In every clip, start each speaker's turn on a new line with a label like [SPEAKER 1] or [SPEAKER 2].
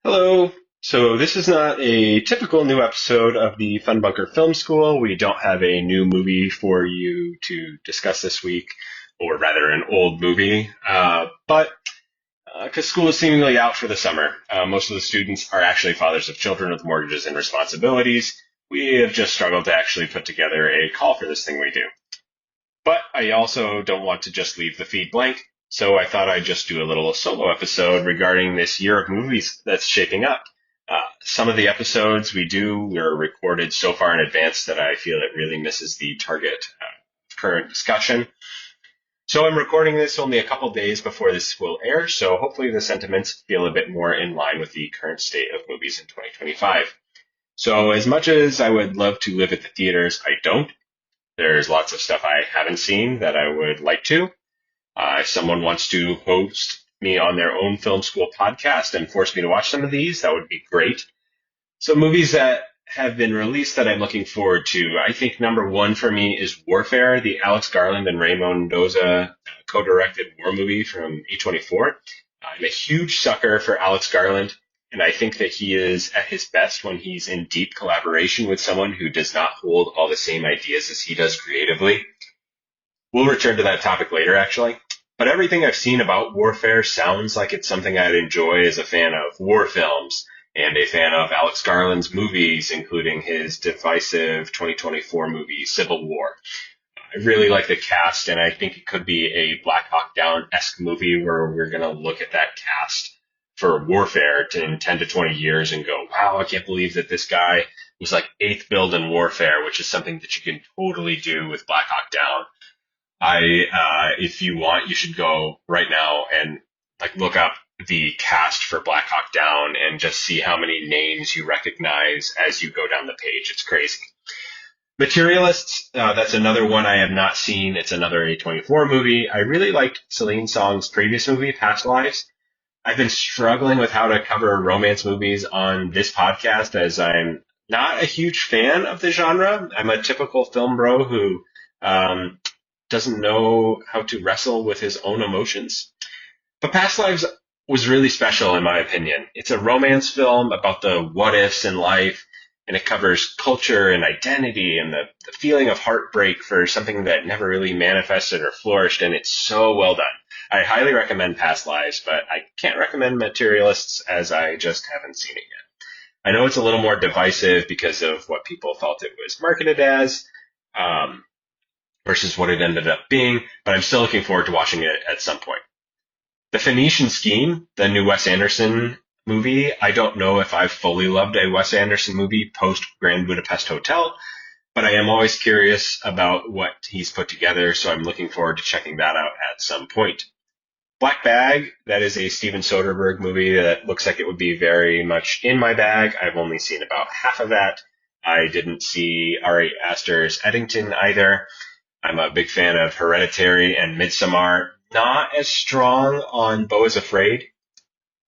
[SPEAKER 1] Hello. So this is not a typical new episode of the Fun Bunker Film School. We don't have a new movie for you to discuss this week, or rather an old movie. But because school is seemingly out for the summer, most of the students are actually fathers of children with mortgages and responsibilities. We have just struggled to actually put together a call for this thing we do. But I also don't want to just leave the feed blank, so I thought I'd just do a little solo episode regarding this year of movies that's shaping up. Some of the episodes we do are recorded so far in advance that I feel it really misses the target current discussion. So I'm recording this only a couple days before this will air, so hopefully the sentiments feel a bit more in line with the current state of movies in 2025. So as much as I would love to live at the theaters, I don't. There's lots of stuff I haven't seen that I would like to. If someone wants to host me on their own film school podcast and force me to watch some of these, that would be great. So movies that have been released that I'm looking forward to. I think number one for me is Warfare, the Alex Garland and Raymond Mendoza co-directed war movie from A24. I'm a huge sucker for Alex Garland, and I think that he is at his best when he's in deep collaboration with someone who does not hold all the same ideas as he does creatively. We'll return to that topic later, actually. But everything I've seen about Warfare sounds like it's something I'd enjoy as a fan of war films and a fan of Alex Garland's movies, including his divisive 2024 movie, Civil War. I really like the cast, and I think it could be a Black Hawk Down-esque movie where we're going to look at that cast for Warfare in 10 to 20 years and go, wow, I can't believe that this guy was like 8th build in Warfare, which is something that you can totally do with Black Hawk Down. If you want, you should go right now and look up the cast for Black Hawk Down and just see how many names you recognize as you go down the page. It's crazy. Materialists, that's another one I have not seen. It's another A24 movie. I really liked Celine Song's previous movie, Past Lives. I've been struggling with how to cover romance movies on this podcast as I'm not a huge fan of the genre. I'm a typical film bro who doesn't know how to wrestle with his own emotions. But Past Lives was really special in my opinion. It's a romance film about the what ifs in life, and it covers culture and identity and the feeling of heartbreak for something that never really manifested or flourished, and it's so well done. I highly recommend Past Lives, but I can't recommend Materialists as I just haven't seen it yet. I know it's a little more divisive because of what people felt it was marketed as, versus what it ended up being, but I'm still looking forward to watching it at some point. The Phoenician Scheme, the new Wes Anderson movie, I don't know if I've fully loved a Wes Anderson movie post Grand Budapest Hotel, but I am always curious about what he's put together, so I'm looking forward to checking that out at some point. Black Bag, that is a Steven Soderbergh movie that looks like it would be very much in my bag. I've only seen about half of that. I didn't see Ari Aster's Eddington either. I'm a big fan of Hereditary and Midsommar. Not as strong on Beau is Afraid,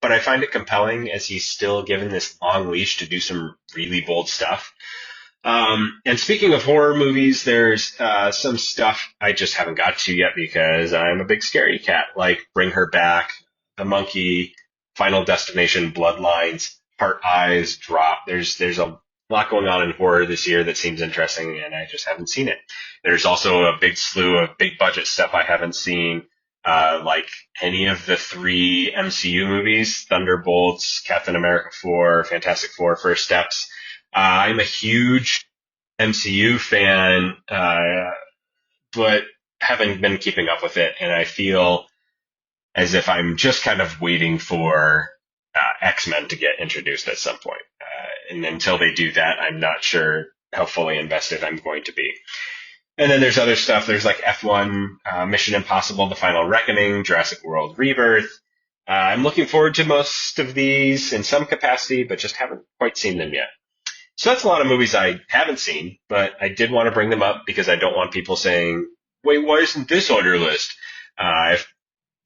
[SPEAKER 1] but I find it compelling as he's still given this long leash to do some really bold stuff. And speaking of horror movies, there's some stuff I just haven't got to yet because I'm a big scaredy cat, like Bring Her Back, The Monkey, Final Destination, Bloodlines, Heart Eyes, Drop. There's a lot going on in horror this year that seems interesting, and I just haven't seen it. There's also a big slew of big budget stuff I haven't seen, like any of the 3 MCU movies, Thunderbolts, Captain America 4, Fantastic Four, First Steps. I'm a huge MCU fan, but haven't been keeping up with it, and I feel as if I'm just kind of waiting for X-Men to get introduced at some point. And until they do that, I'm not sure how fully invested I'm going to be. And then there's other stuff. There's like F1, Mission Impossible, The Final Reckoning, Jurassic World Rebirth. I'm looking forward to most of these in some capacity, but just haven't quite seen them yet. So that's a lot of movies I haven't seen, but I did want to bring them up because I don't want people saying, wait, why isn't this on your list? If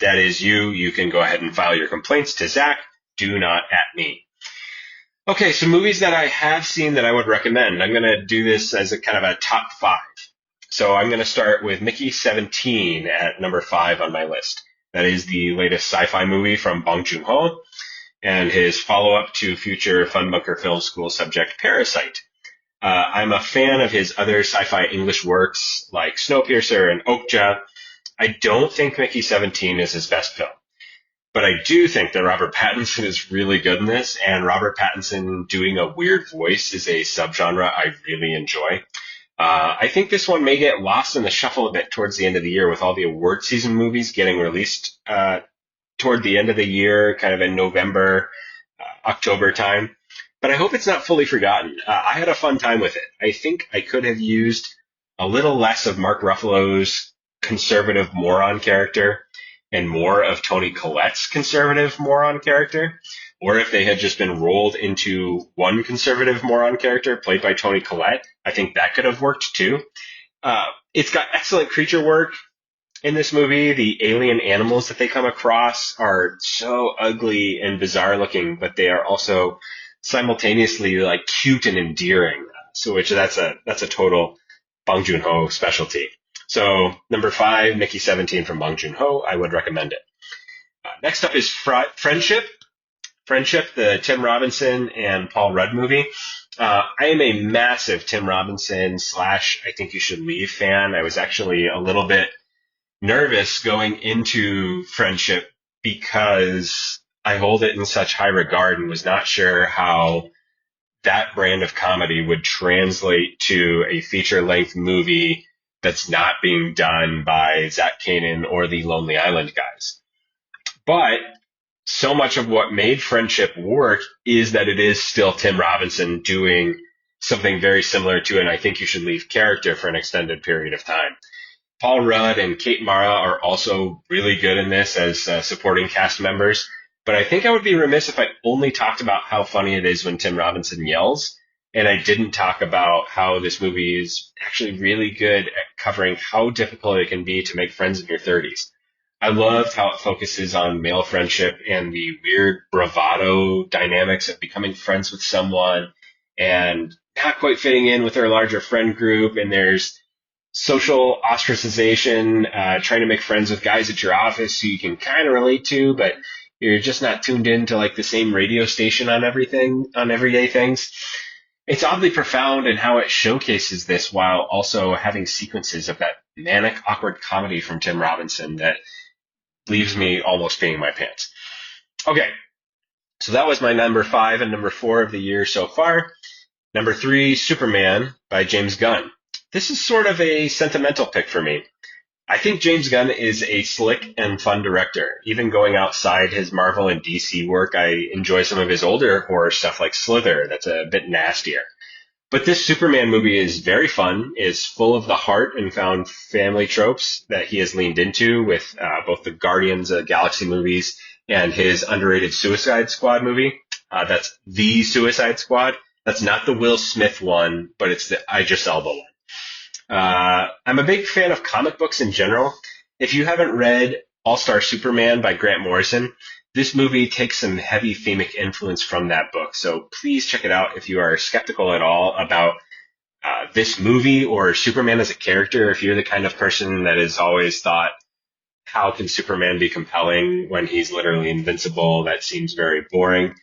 [SPEAKER 1] that is you, you can go ahead and file your complaints to Zach. Do not at me. Okay, so movies that I have seen that I would recommend. I'm going to do this as a kind of a top five. So I'm going to start with Mickey 17 at number 5 on my list. That is the latest sci-fi movie from Bong Joon-ho and his follow-up to future Funbunker Film School subject Parasite. I'm a fan of his other sci-fi English works like Snowpiercer and Okja. I don't think Mickey 17 is his best film, but I do think that Robert Pattinson is really good in this, and Robert Pattinson doing a weird voice is a subgenre I really enjoy. I think this one may get lost in the shuffle a bit towards the end of the year with all the award season movies getting released toward the end of the year, kind of in November, October time. But I hope it's not fully forgotten. I had a fun time with it. I think I could have used a little less of Mark Ruffalo's conservative moron character and more of Toni Collette's conservative moron character. Or if they had just been rolled into one conservative moron character played by Toni Collette, I think that could have worked too. It's got excellent creature work in this movie. The alien animals that they come across are so ugly and bizarre looking, but they are also simultaneously like cute and endearing. So that's a total Bong Joon-ho specialty. So number 5, Mickey 17 from Bong Joon-ho. I would recommend it. Next up is Friendship. Friendship, the Tim Robinson and Paul Rudd movie. I am a massive Tim Robinson / I Think You Should Leave fan. I was actually a little bit nervous going into Friendship because I hold it in such high regard and was not sure how that brand of comedy would translate to a feature-length movie that's not being done by Zach Kanan or the Lonely Island guys. But so much of what made Friendship work is that it is still Tim Robinson doing something very similar to an I Think You Should Leave character for an extended period of time. Paul Rudd and Kate Mara are also really good in this as supporting cast members, but I think I would be remiss if I only talked about how funny it is when Tim Robinson yells, and I didn't talk about how this movie is actually really good at covering how difficult it can be to make friends in your 30s. I loved how it focuses on male friendship and the weird bravado dynamics of becoming friends with someone and not quite fitting in with their larger friend group. And there's social ostracization, trying to make friends with guys at your office who you can kind of relate to, but you're just not tuned in to like the same radio station on everyday things. It's oddly profound in how it showcases this while also having sequences of that manic, awkward comedy from Tim Robinson that leaves me almost peeing my pants. Okay, so that was my number 5 and number 4 of the year so far. Number 3, Superman by James Gunn. This is sort of a sentimental pick for me. I think James Gunn is a slick and fun director. Even going outside his Marvel and DC work, I enjoy some of his older horror stuff like Slither. That's a bit nastier. But this Superman movie is very fun, is full of the heart and found family tropes that he has leaned into with both the Guardians of the Galaxy movies and his underrated Suicide Squad movie. That's the Suicide Squad. That's not the Will Smith one, but it's the Idris Elba one. I'm a big fan of comic books in general. If you haven't read All-Star Superman by Grant Morrison, this movie takes some heavy themic influence from that book. So please check it out if you are skeptical at all about this movie or Superman as a character. If you're the kind of person that has always thought, how can Superman be compelling when he's literally invincible? That seems very boring.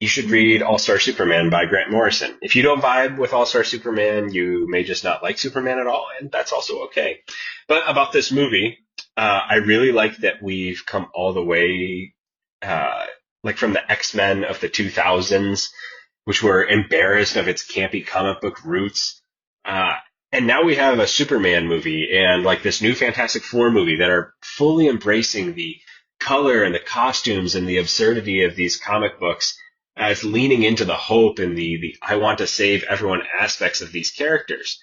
[SPEAKER 1] You should read All-Star Superman by Grant Morrison. If you don't vibe with All-Star Superman, you may just not like Superman at all, and that's also okay. But about this movie, I really like that we've come all the way, like from the X-Men of the 2000s, which were embarrassed of its campy comic book roots. And now we have a Superman movie and like this new Fantastic Four movie that are fully embracing the color and the costumes and the absurdity of these comic books as leaning into the hope and the I want to save everyone aspects of these characters.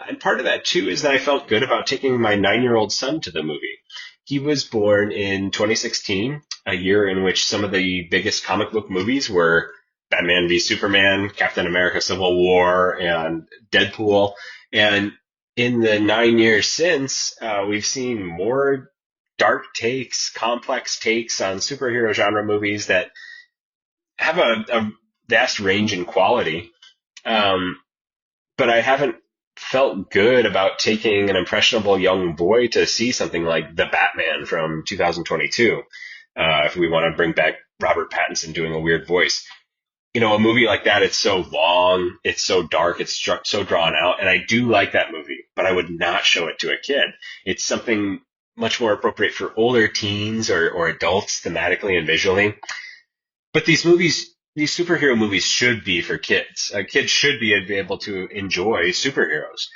[SPEAKER 1] And part of that, too, is that I felt good about taking my 9-year-old son to the movie. He was born in 2016, a year in which some of the biggest comic book movies were Batman v Superman, Captain America Civil War, and Deadpool. And in the 9 years since, we've seen more dark takes, complex takes on superhero genre movies that have a vast range in quality. Um, but I haven't felt good about taking an impressionable young boy to see something like The Batman from 2022. If we want to bring back Robert Pattinson doing a weird voice, a movie like that, it's so long, it's so dark, it's so drawn out, and I do like that movie, but I would not show it to a kid. It's something much more appropriate for older teens or adults thematically and visually. But these superhero movies should be for kids. Kids should be able to enjoy superheroes.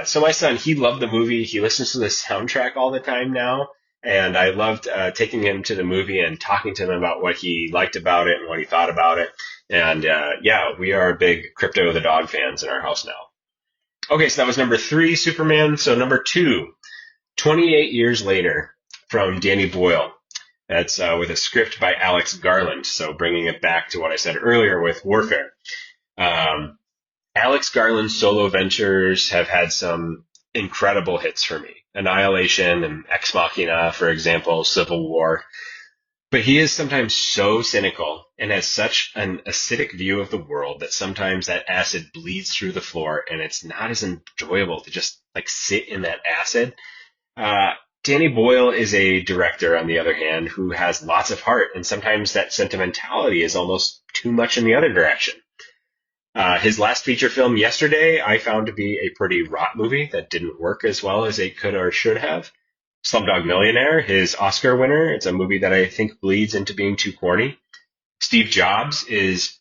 [SPEAKER 1] So my son, he loved the movie. He listens to the soundtrack all the time now. And I loved taking him to the movie and talking to him about what he liked about it and what he thought about it. And yeah, we are big Crypto the Dog fans in our house now. Okay, so that was number 3, Superman. So number 2, 28 Years Later from Danny Boyle. That's with a script by Alex Garland. So bringing it back to what I said earlier with Warfare. Alex Garland's solo ventures have had some incredible hits for me. Annihilation and Ex Machina, for example, Civil War. But he is sometimes so cynical and has such an acidic view of the world that sometimes that acid bleeds through the floor and it's not as enjoyable to just like sit in that acid. Danny Boyle is a director, on the other hand, who has lots of heart, and sometimes that sentimentality is almost too much in the other direction. His last feature film, Yesterday, I found to be a pretty rot movie that didn't work as well as it could or should have. Slumdog Millionaire, his Oscar winner, it's a movie that I think bleeds into being too corny. Steve Jobs is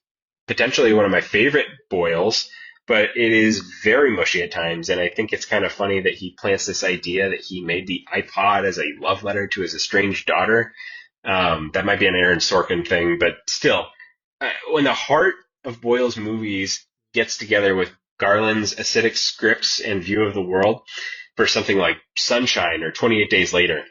[SPEAKER 1] potentially one of my favorite Boyles, but it is very mushy at times, and I think it's kind of funny that he plants this idea that he made the iPod as a love letter to his estranged daughter. That might be an Aaron Sorkin thing, but still, when the heart of Boyle's movies gets together with Garland's acidic scripts and view of the world for something like Sunshine or 28 Days Later,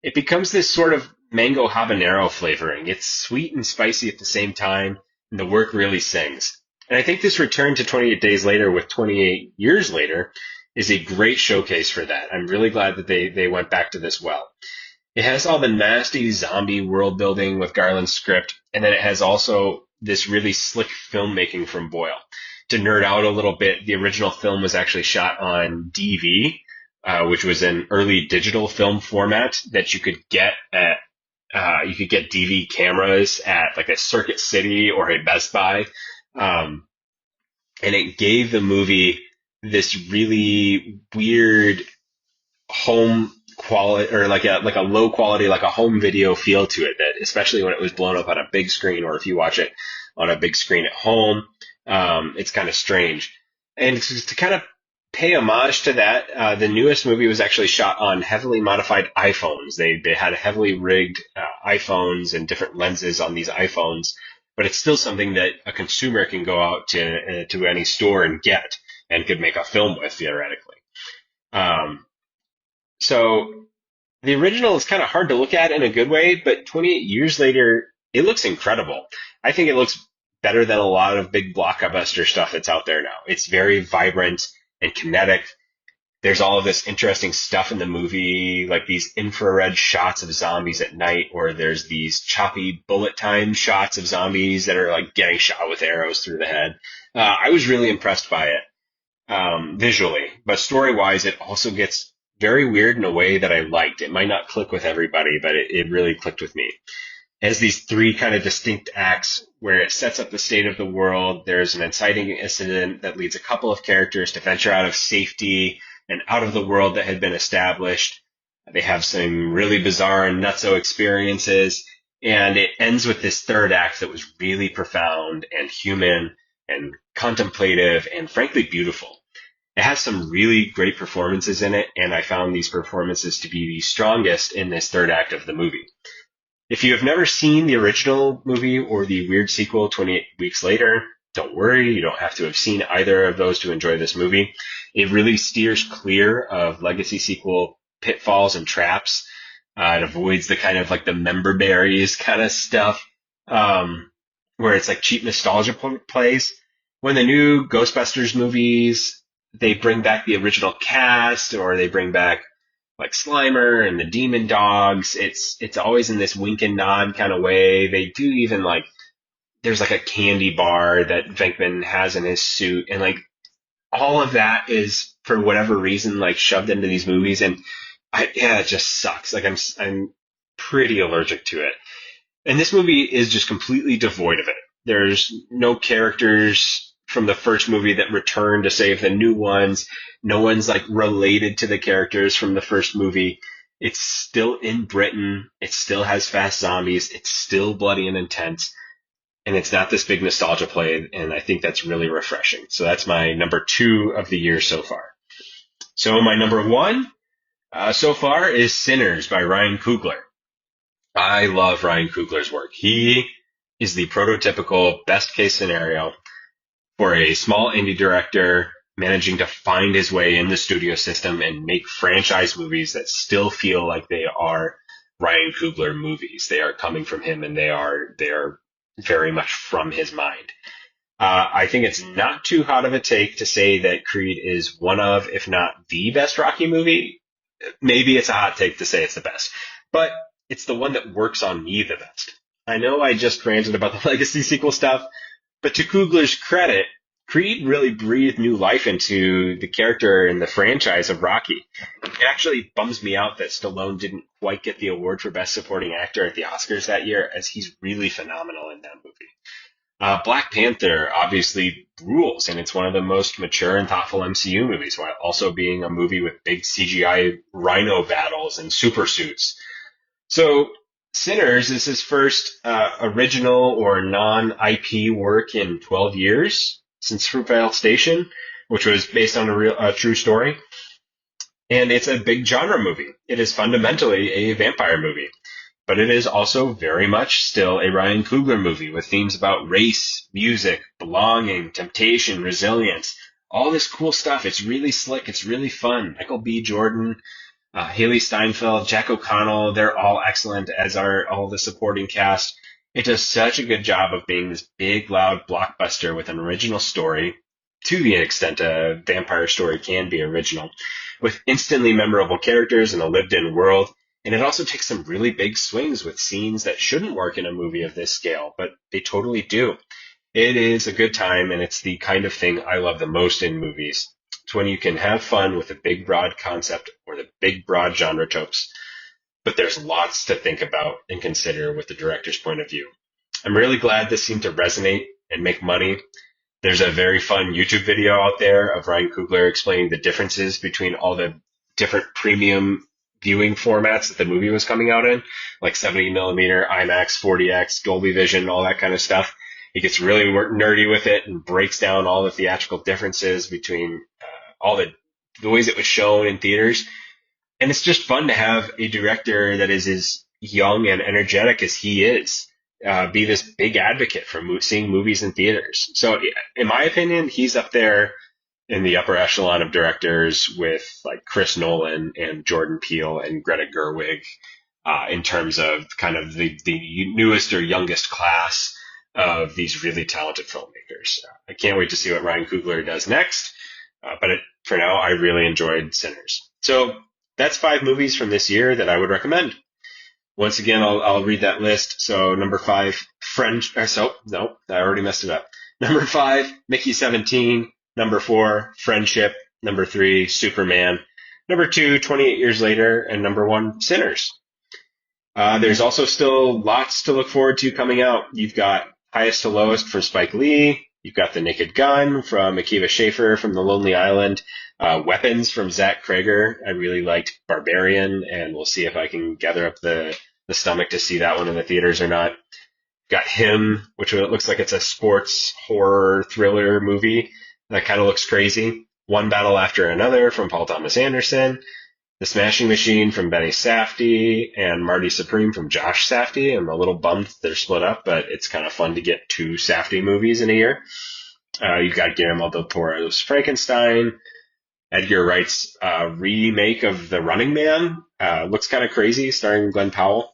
[SPEAKER 1] it becomes this sort of mango habanero flavoring. It's sweet and spicy at the same time, and the work really sings. And I think this return to 28 Days Later with 28 Years Later is a great showcase for that. I'm really glad that they went back to this well. It has all the nasty zombie world building with Garland's script, and then it has also this really slick filmmaking from Boyle. To nerd out a little bit, the original film was actually shot on DV, which was an early digital film format that you could get at you could get DV cameras at like a Circuit City or a Best Buy. And it gave the movie this really weird home quality, or like a low quality, like a home video feel to it, that especially when it was blown up on a big screen, or if you watch it on a big screen at home, it's kind of strange. And to kind of pay homage to that, the newest movie was actually shot on heavily modified iPhones. They had heavily rigged iPhones and different lenses on these iPhones, but it's still something that a consumer can go out to any store and get and could make a film with, theoretically. So the original is kind of hard to look at in a good way, but 28 Years Later, it looks incredible. I think it looks better than a lot of big blockbuster stuff that's out there now. It's very vibrant and kinetic. There's all of this interesting stuff in the movie, like these infrared shots of zombies at night, or there's these choppy bullet time shots of zombies that are like getting shot with arrows through the head. I was really impressed by it visually, but story-wise, it also gets very weird in a way that I liked. It might not click with everybody, but it really clicked with me. It has these 3 kind of distinct acts where it sets up the state of the world. There's an inciting incident that leads a couple of characters to venture out of safety and out of the world that had been established. They have some really bizarre and nutso experiences, and it ends with this 3rd act that was really profound and human and contemplative and frankly beautiful. It has some really great performances in it, and I found these performances to be the strongest in this 3rd act of the movie. If you have never seen the original movie or the weird sequel, 28 Weeks Later, don't worry, you don't have to have seen either of those to enjoy this movie. It really steers clear of legacy sequel pitfalls and traps. It avoids the kind of like the member berries kind of stuff. where it's like cheap nostalgia plays. When the new Ghostbusters movies, they bring back the original cast or they bring back like Slimer and the Demon Dogs. It's always in this wink and nod kind of way. They do even like there's like a candy bar that Venkman has in his suit, and like all of that is for whatever reason like shoved into these movies, and yeah, it just sucks. Like I'm pretty allergic to it. And this movie is just completely devoid of it. There's no characters from the first movie that return to save the new ones. No one's like related to the characters from the first movie. It's still in Britain. It still has fast zombies. It's still bloody and intense. And it's not this big nostalgia play. And I think that's really refreshing. So that's my number 2 of the year so far. So my number 1 so far is Sinners by Ryan Coogler. I love Ryan Coogler's work. He is the prototypical best case scenario for a small indie director managing to find his way in the studio system and make franchise movies that still feel like they are Ryan Coogler movies. They are coming from him and they are very much from his mind. I think it's not too hot of a take to say that Creed is one of, if not the best Rocky movie. Maybe it's a hot take to say it's the best, but it's the one that works on me the best. I know I just ranted about the legacy sequel stuff, but to Coogler's credit, Creed really breathed new life into the character and the franchise of Rocky. It actually bums me out that Stallone didn't quite get the award for Best Supporting Actor at the Oscars that year, as he's really phenomenal in that movie. Black Panther obviously rules, and it's one of the most mature and thoughtful MCU movies, while also being a movie with big CGI rhino battles and super suits. So Sinners is his first original or non-IP work in 12 years since Fruitvale Station, which was based on a true story. And it's a big genre movie. It is fundamentally a vampire movie, but it is also very much still a Ryan Coogler movie with themes about race, music, belonging, temptation, resilience, all this cool stuff. It's really slick. It's really fun. Michael B. Jordan, Haley Steinfeld, Jack O'Connell, they're all excellent, as are all the supporting cast. It does such a good job of being this big, loud blockbuster with an original story, to the extent a vampire story can be original, with instantly memorable characters and a lived-in world. And it also takes some really big swings with scenes that shouldn't work in a movie of this scale, but they totally do. It is a good time, and it's the kind of thing I love the most in movies. It's when you can have fun with the big, broad concept or the big, broad genre tropes, but there's lots to think about and consider with the director's point of view. I'm really glad this seemed to resonate and make money. There's a very fun YouTube video out there of Ryan Coogler explaining the differences between all the different premium viewing formats that the movie was coming out in, like 70 millimeter, IMAX, 40X, Dolby Vision, all that kind of stuff. He gets really nerdy with it and breaks down all the theatrical differences between all the ways it was shown in theaters. And it's just fun to have a director that is as young and energetic as he is be this big advocate for seeing movies in theaters. So in my opinion, he's up there in the upper echelon of directors with like Chris Nolan and Jordan Peele and Greta Gerwig in terms of kind of the newest or youngest class of these really talented filmmakers. I can't wait to see what Ryan Coogler does next. But for now, I really enjoyed Sinners. So that's 5 movies from this year that I would recommend. Once again, I'll read that list. So number 5, no, I already messed it up. Number 5, Mickey 17. Number 4, Friendship. Number 3, Superman. Number 2, 28 Years Later. And number 1, Sinners. There's also still lots to look forward to coming out. You've got Highest to Lowest from Spike Lee. You've got The Naked Gun from Akiva Schaffer from The Lonely Island. Weapons from Zach Krager. I really liked Barbarian, and we'll see if I can gather up the stomach to see that one in the theaters or not. Got Him, which looks like it's a sports horror thriller movie that kind of looks crazy. One Battle After Another from Paul Thomas Anderson. The Smashing Machine from Benny Safdie, and Marty Supreme from Josh Safdie. I'm a little bummed they're split up, but it's kind of fun to get 2 Safdie movies in a year. You've got Guillermo del Toro's Frankenstein. Edgar Wright's remake of The Running Man. Looks kind of crazy, starring Glenn Powell.